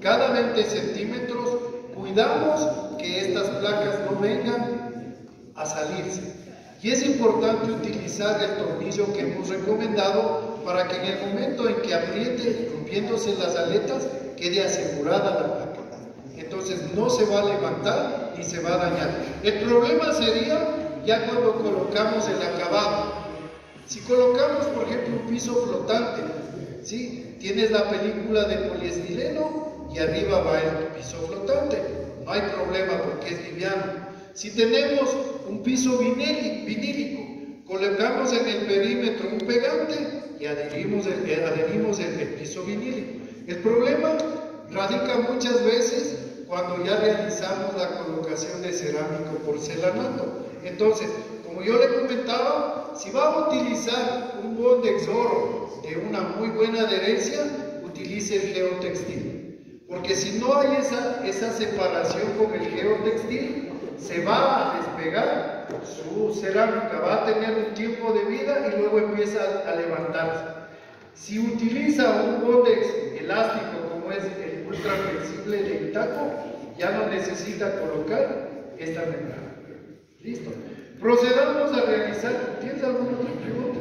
cada 20 centímetros, cuidamos que estas placas no vengan a salirse. Y es importante utilizar el tornillo que hemos recomendado para que en el momento en que apriete, rompiéndose las aletas, quede asegurada la placa. Entonces no se va a levantar ni se va a dañar. El problema sería ya cuando colocamos el acabado. Si colocamos, por ejemplo, un piso flotante, ¿sí? Tienes la película de poliestireno y arriba va el piso flotante. No hay problema porque es liviano. Si tenemos un piso vinílico, colocamos en el perímetro un pegante y adherimos el piso vinílico. El problema radica muchas veces cuando ya realizamos la colocación de cerámico porcelanato. Entonces, como yo le comentaba, si va a utilizar un Bondex oro de una muy buena adherencia, utilice el geotextil. Porque si no hay esa separación con el geotextil, se va a despegar su cerámica, va a tener un tiempo de vida y luego empieza a levantarse. Si utiliza un Bondex elástico como es el ultra flexible de Intaco, ya no necesita colocar esta membrana. Listo. Procedamos a realizar. ¿Tienes alguna otra pregunta?